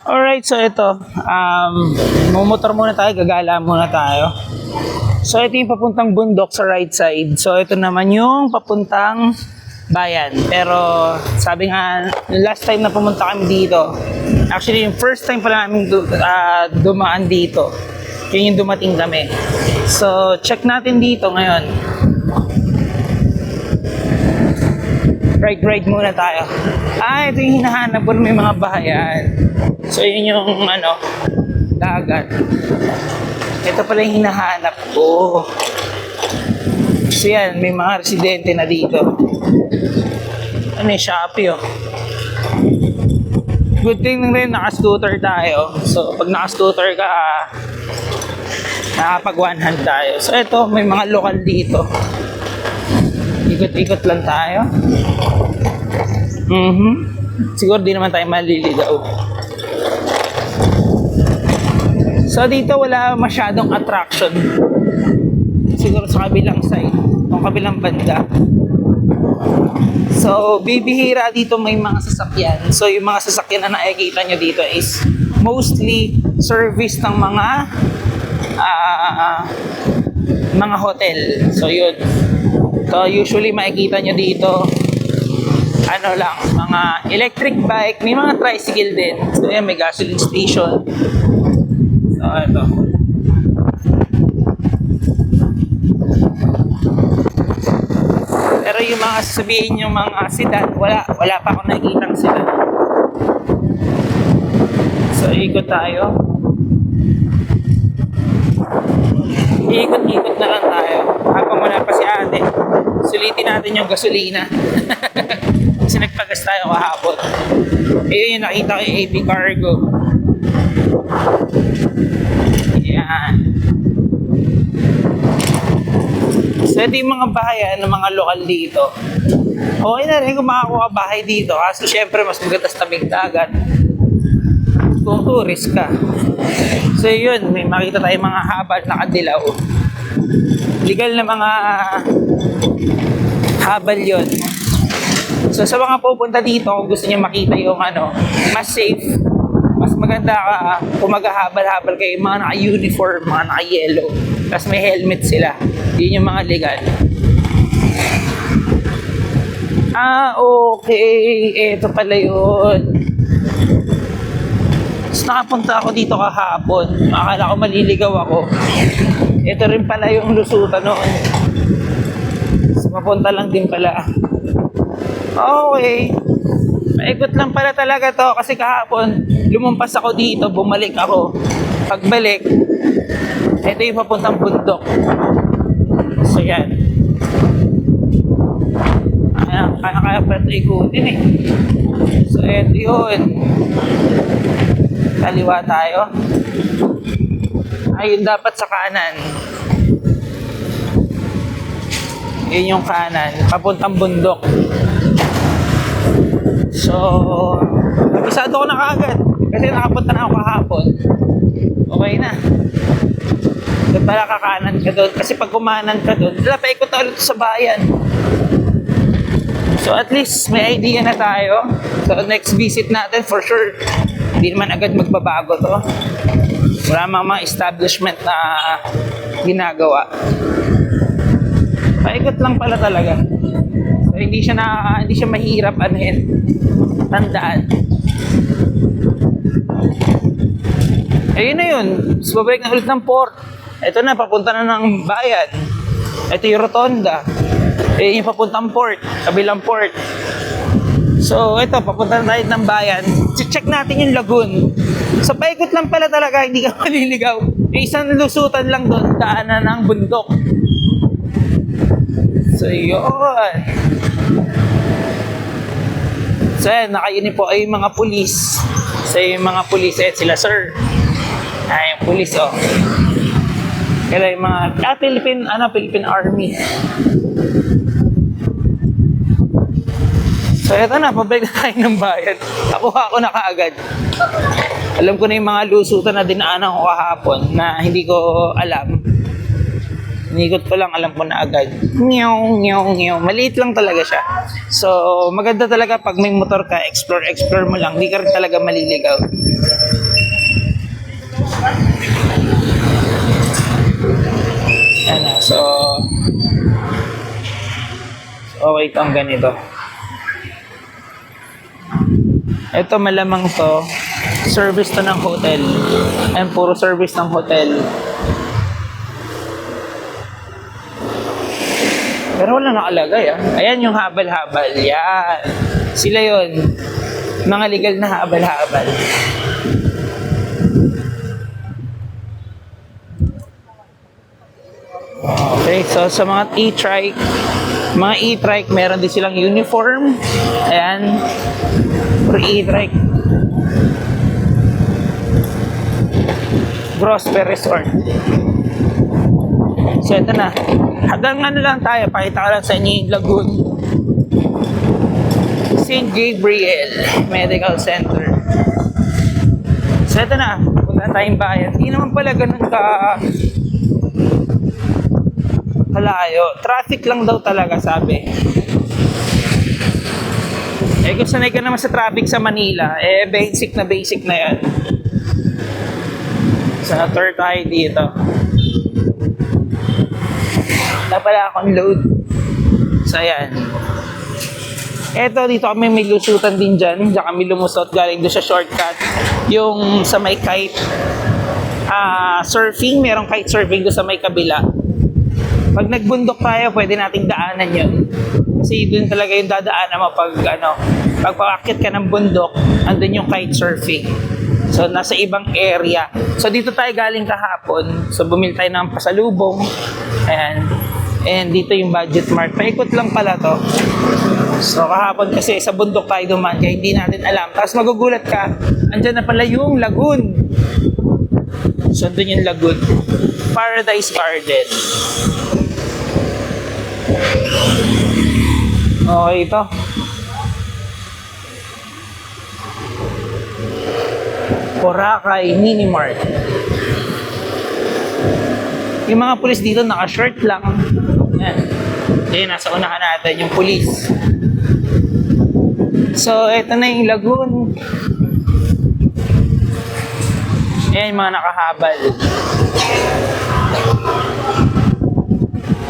Alright, so ito, mumotor muna tayo, gagala muna tayo. So ito yung papuntang bundok sa right side. So ito naman yung papuntang bayan. Pero sabi nga, last time na pumunta kami dito, actually yung first time pala namin dumaan dito, yun yung dumating kami. So check natin dito ngayon. Ride muna tayo. Ito yung hinahanap ko, may mga bahayan. So yun yung dagat. Ito pala yung hinahanap ko. So yan, may mga residente na dito. Ano yung Shopee Good thing rin, naka-scooter tayo. So pag naka-scooter ka, nakapag one hand tayo. So ito, may mga lokal dito. Ikot-ikot lang tayo. Siguro di naman tayo maliligaw. So dito wala masyadong attraction. Siguro sa kabilang side, o kabilang banda. So bibihira dito may mga sasakyan. So yung mga sasakyan na nakikita nyo dito is mostly service ng mga hotel. So yun. So usually makikita nyo dito mga electric bike, may mga tricycle din. So yan, may gasoline station. So ito. Pero yung mga sasabihin yung mga sedan, wala pa akong nakikitang sedan. So ikot tayo. Ikot-ikot na lang tayo. Habang wala pa si ate, sulitin natin yung gasolina. Kasi nagpagas tayo kahapon. Ayun yung nakita ko yung AP Cargo. Yan. So ito yung mga bahayan ng mga lokal dito. Okay na rin kung makakuha bahay dito. Kasi syempre mas maganda sa tabing dagat kung tourist ka. So yun, may makita tayong mga habal na kadilaw. Legal na mga habal yun. So sa mga pupunta dito, kung gusto niyo makita yung mas safe, mas maganda ka kung maghahabal-habal kayo, mga naka-uniform, mga naka-yellow, tapos may helmet sila. Yun yung mga legal. Okay. Ito pala yun. Tapos nakapunta ako dito kahapon. Akala ko maliligaw ako. Ito rin pala yung lusutan noon. So mapunta lang din pala. Okay. Maikot lang pala talaga to kasi kahapon lumampas ako dito, bumalik ako. Pagbalik, ito yung papuntang bundok. So yan. Kaya pa ito ikutin eh. So ito yun. Kaliwa tayo. Ayun dapat sa kanan. Yun yung kanan, papuntang bundok. So, kabisado ko na kaagad kasi nakapunta na ako kahapon. Okay na. Doon pala kakanan ka doon kasi pag kumanan ka doon, paikot na ulit sa bayan. So at least may idea na tayo. So next visit natin for sure, hindi naman agad magbabago to. Wala mga establishment na ginagawa. Paikot lang pala talaga. So hindi siya mahirap tandaan. Ayun na yun. So babalik na ulit ng port. Ito na, papunta na ng bayan. Ito yung rotonda. Yung papuntang port, kabilang port. So ito, papunta na tayo ng bayan. Check natin yung lagoon. So paikot lang pala talaga, hindi ka maliligaw. Isang lusutan lang doon, daanan ng bundok. So yun. So yan, naka-uniform ay yung mga pulis. So yung mga pulis, sila sir. Yung pulis Kaya yung mga Philippine Army. So eto na, pabalik na tayo ng bayan. Nakuha ko na kaagad. Alam ko na yung mga lusutan na dinaanan ko kahapon na hindi ko alam. Inikot ko lang, alam ko na agad. Nyaw. Maliit lang talaga siya. So, maganda talaga pag may motor ka, explore mo lang. Hindi ka rin talaga maliligaw. Ano, so, okay itong ganito. Ito malamang to, service to ng hotel. Ayan, puro service ng hotel. Pero wala nakalagay ah. Ayan yung habal-habal. Yan. Sila yon. Mga legal na habal-habal. Okay, so sa mga e-trike, meron din silang uniform. Ayan. For e-trike. Grosper Resort. So ito na. Hanggang ano lang tayo, pakita ko lang sa inyo yung lagoon. St. Gabriel Medical Center. So ito na, punta tayong bayan. Hindi naman pala ganun kalayo. Traffic lang daw talaga, sabi. Eh kung sanay ka naman sa traffic sa Manila, eh basic na yan. So tour tayo dito. Wala pala akong load. So ayan. Eto, dito kami may lusutan din dyan. Diyan kami lumusot galing doon sa shortcut. Yung sa may kite surfing, merong kite surfing doon sa may kabila. Pag nagbundok tayo, pwede nating daanan yun. Kasi doon talaga yung dadaanan mo pag pag-aakyat ka ng bundok, andun yung kite surfing. So, nasa ibang area. So, dito tayo galing kahapon. So, bumili tayo ng pasalubong. Ayan. And dito yung budget mart. Paikot lang pala to. So, kahapon kasi sa bundok tayo dumaan, kaya hindi natin alam. Tapos magugulat ka, andyan na pala yung lagoon. So, andun yung lagoon. Paradise Garden. Okay, ito. Boracay Mini Mart. Yung mga pulis dito naka-shirt lang. Yan. Yan, nasa unahan natin yung pulis. So, eto na yung lagoon. Yan yung mga nakahabal.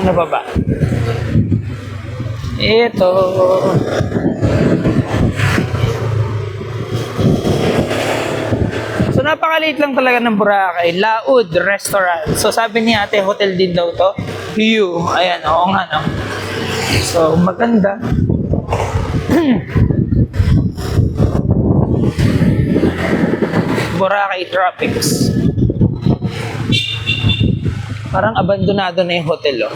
Ano ba? Ito. So, napakaliit lang talaga ng Boracay. Laud Restaurant. So, sabi ni ate, hotel din daw to. View. Ayan, oo nga, no? So, maganda. Boracay Tropics. Parang abandonado na yung hotel, oh.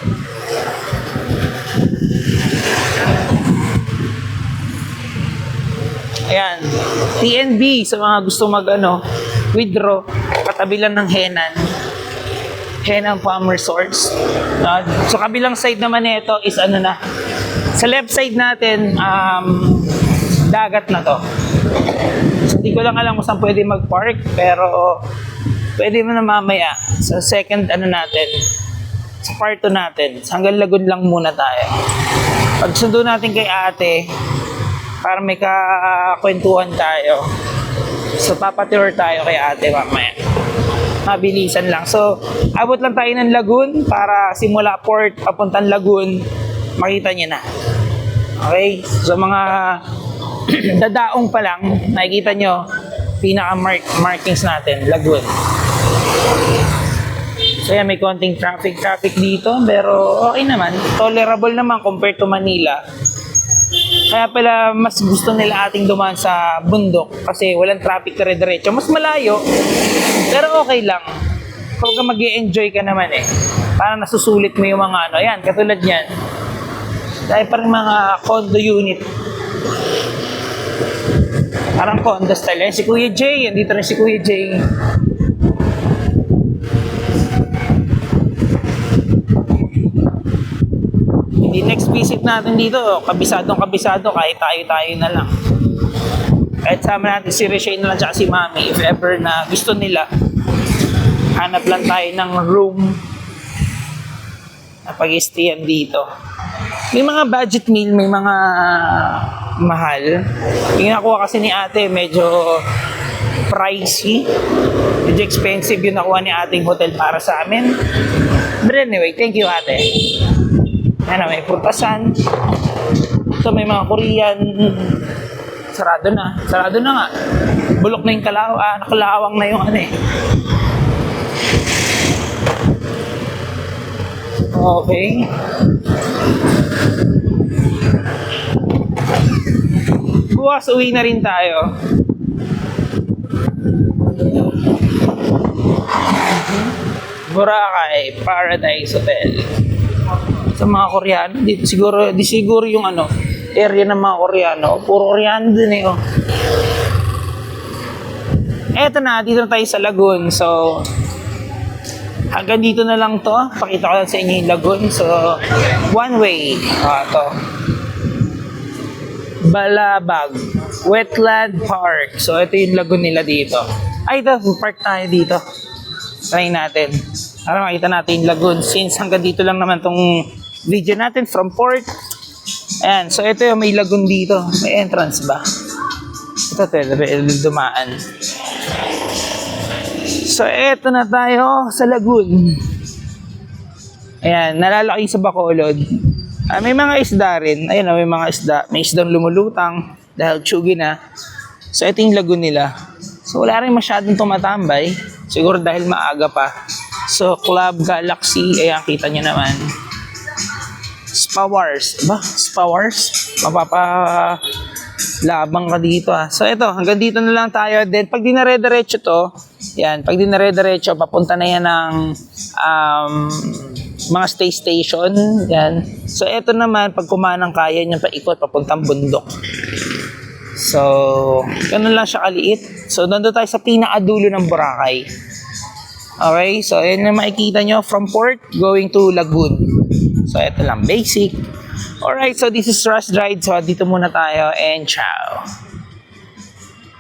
Ayan. TNB sa mga gusto withdraw. Katabi lang ng Henan Farm Resorts. So, kabilang side naman nito is sa left side natin, dagat na to. So, hindi ko lang alam kung saan pwede mag-park, pero pwede mo na mamaya sa second natin, sa part 2 natin. Hanggang Lagoon lang muna tayo. Pag sundo natin kay ate, para may kakwentuhan tayo. So, papatour tayo kay ate mamaya. Mabilisan lang. So, abot lang tayo ng Lagoon para simula port, papuntang Lagoon, makita niyo na. Okay? So, mga dadaong pa lang, nakikita nyo, pinaka-markings natin, Lagoon. So, yan, may konting traffic dito, pero okay naman. Tolerable naman compared to Manila. Kaya pala mas gusto nila ating dumaan sa bundok kasi walang traffic dire-diretso. Mas malayo, pero okay lang. Kapag mag-i-enjoy ka naman parang nasusulit mo yung mga yan, katulad yan. Dahil parang mga condo unit. Parang condo style. Si Kuya Jay, dito rin si Kuya Jay. Hindi, next visit natin dito, kabisadong kahit tayo na lang. Kahit sama natin si Reshane na lang tsaka si Mami, if ever na gusto nila, hanap lang tayo ng room na pag-stayan dito. May mga budget meal, may mga mahal. Yung nakuha kasi ni ate, medyo pricey. Medyo expensive yung nakuha ni ating hotel para sa amin. But anyway, thank you ate. Yan, may purtasan. Ito may mga Korean. Sarado na. Sarado na nga. Bulok na yung nakalawang na yung ano eh. Okay. Bukas uwi na rin tayo. Boracay Paradise Hotel. Sa mga Koreano, dito siguro, di siguro yung ano, area ng mga Koreano. Puro Koreano din eh, oh. Eto na, dito na tayo sa Lagoon. So, hanggang dito na lang to. Pakita ko lang sa inyo yung Lagoon. So, one way. Ito. Balabag Wetland Park. So, ito yung Lagoon nila dito. Ay, ito, park tayo dito. Try natin. Para makita natin yung Lagoon. Since hanggang dito lang naman tong video natin from port. Ayan. So, ito yung may Lagoon dito. May entrance ba? Ito, dumaan. So, ito na tayo sa Lagoon. Ayan. Nalalaki sa Bacolod. May mga isda rin. Ayan, may mga isda. May isdang lumulutang dahil tsugi na. So, ito yung Lagoon nila. So, wala rin masyadong tumatambay. Siguro dahil maaga pa. So, Club Galaxy. Ayan, kita nyo naman. Spa Wars. Ba? Spa Wars? Mapapalabang ka dito ah. So, ito. Hanggang dito na lang tayo. Then, pag dinare-diretso to, yan. Pag dinare-diretso, papunta na yan ng mga stay station. Yan. So, ito naman, pag kumanang kaya nyo paikot, papuntang bundok. So, ganun lang siya kaliit. So, nandun tayo sa pinakadulo ng Boracay. Okay, so yan na makikita nyo from port going to Lagoon. So, ito lang, basic. Alright, so this is Rush Ride. So, dito muna tayo and ciao.